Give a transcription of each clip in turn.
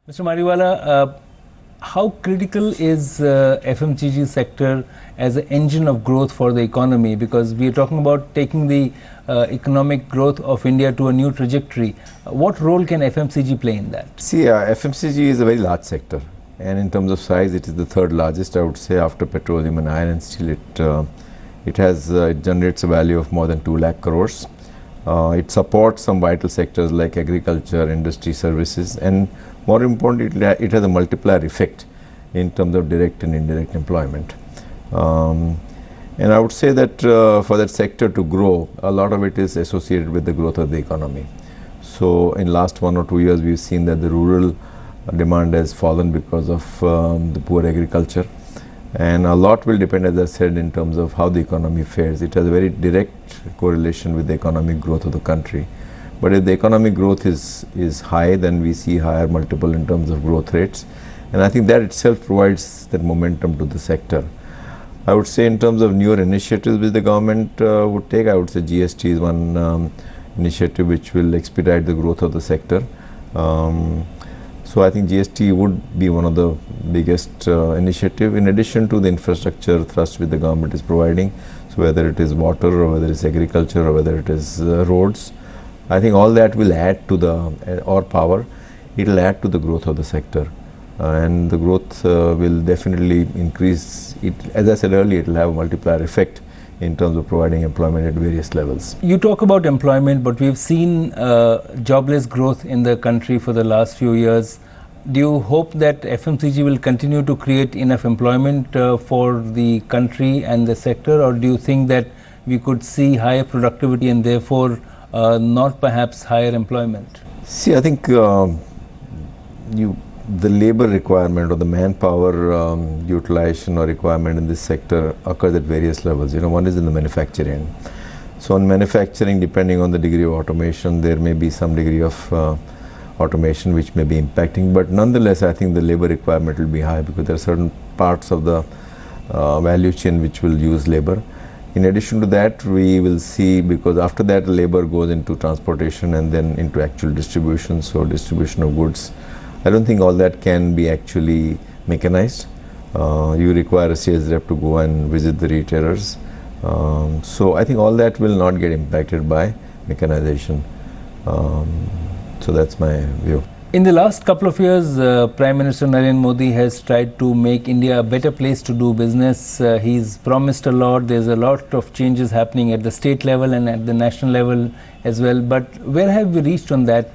Mr. Mariwala, how critical is FMCG sector as an engine of growth for the economy? Because we are talking about taking the economic growth of India to a new trajectory. What role can FMCG play in that? See, FMCG is a very large sector, and in terms of size, it is the third largest, I would say, after petroleum and iron and steel. It generates a value of more than 2 lakh crores. It supports some vital sectors like agriculture, industry, services, and more importantly, it has a multiplier effect in terms of direct and indirect employment. And I would say that for that sector to grow, a lot of it is associated with the growth of the economy. So in last 1 or 2 years, we've seen that the rural demand has fallen because of the poor agriculture. And a lot will depend, as I said, in terms of how the economy fares. It has a very direct correlation with the economic growth of the country. But if the economic growth is high, then we see higher multiple in terms of growth rates. And I think that itself provides that momentum to the sector. I would say in terms of newer initiatives which the government would take, I would say GST is one initiative which will expedite the growth of the sector. So I think GST would be one of the biggest initiative, in addition to the infrastructure thrust which the government is providing. So whether it is water or whether it's agriculture or whether it is roads, I think all that will add to or power, it will add to the growth of the sector. And the growth will definitely increase. As I said earlier, it will have a multiplier effect in terms of providing employment at various levels. You talk about employment, but we've seen jobless growth in the country for the last few years. Do you hope that FMCG will continue to create enough employment for the country and the sector, or do you think that we could see higher productivity and therefore not perhaps higher employment? See, I think the labor requirement or the manpower utilization or requirement in this sector occurs at various levels. One is in the manufacturing. So in manufacturing, depending on the degree of automation, there may be some degree of automation which may be impacting, but nonetheless I think the labor requirement will be high because there are certain parts of the value chain which will use labor. In addition to that, we will see, because after that labor goes into transportation and then into actual distribution, so distribution of goods. I don't think all that can be actually mechanized. You require a sales rep to go and visit the retailers. So I think all that will not get impacted by mechanization. So that's my view. In the last couple of years, Prime Minister Narendra Modi has tried to make India a better place to do business. He's promised a lot. There's a lot of changes happening at the state level and at the national level as well. But where have we reached on that?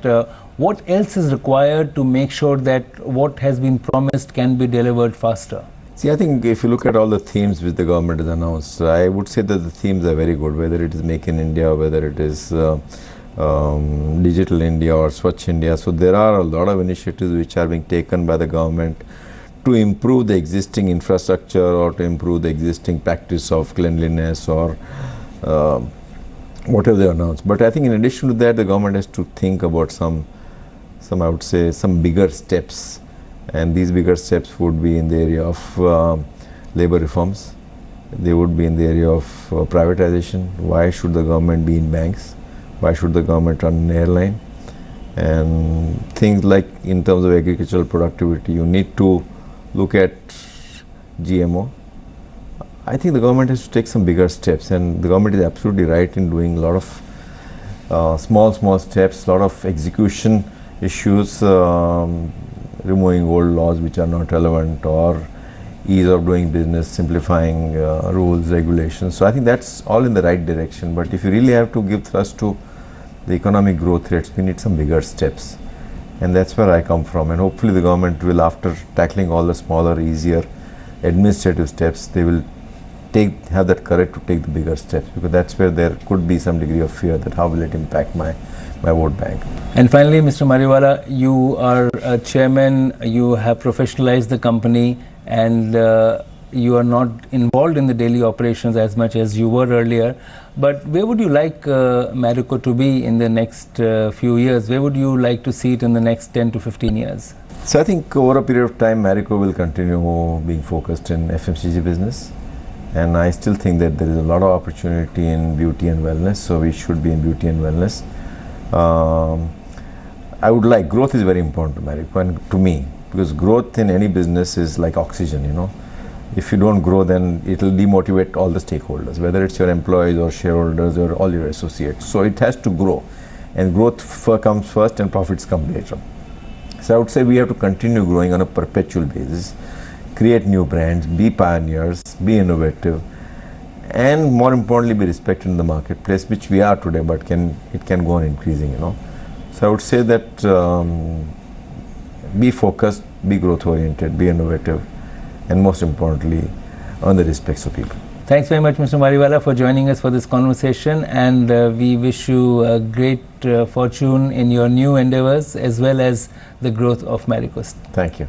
What else is required to make sure that what has been promised can be delivered faster? See, I think if you look at all the themes which the government has announced, I would say that the themes are very good, whether it is Make in India, whether it is Digital India or Swachh India. So there are a lot of initiatives which are being taken by the government to improve the existing infrastructure or to improve the existing practice of cleanliness or whatever they announced. But I think in addition to that, the government has to think about some I would say, some bigger steps. And these bigger steps would be in the area of labor reforms. They would be in the area of privatization. Why should the government be in banks? Why should the government run an airline? And things like in terms of agricultural productivity, you need to look at GMO. I think the government has to take some bigger steps, and the government is absolutely right in doing a lot of small steps, a lot of execution issues, removing old laws which are not relevant, or ease of doing business, simplifying rules, regulations. So I think that's all in the right direction. But if you really have to give thrust to the economic growth rates, we need some bigger steps. And that's where I come from. And hopefully the government will, after tackling all the smaller, easier administrative steps, they will have that courage to take the bigger steps, because that's where there could be some degree of fear that how will it impact my vote bank. And finally, Mr. Mariwala, you are a chairman, you have professionalized the company, and you are not involved in the daily operations as much as you were earlier. But where would you like Marico to be in the next few years? Where would you like to see it in the next 10 to 15 years? So I think over a period of time, Marico will continue being focused in FMCG business. And I still think that there is a lot of opportunity in beauty and wellness, so we should be in beauty and wellness. I would like, growth is very important to Marico and to me, because growth in any business is like oxygen, you know. If you don't grow, then it will demotivate all the stakeholders, whether it's your employees or shareholders or all your associates. So it has to grow, and growth comes first and profits come later. So I would say we have to continue growing on a perpetual basis, create new brands, be pioneers, be innovative, and more importantly be respected in the marketplace, which we are today, but it can go on increasing, you know. So I would say that be focused, be growth oriented, be innovative, and most importantly earn the respects of people. Thanks very much, Mr. Mariwala, for joining us for this conversation, and we wish you a great fortune in your new endeavors as well as the growth of Marico. Thank you.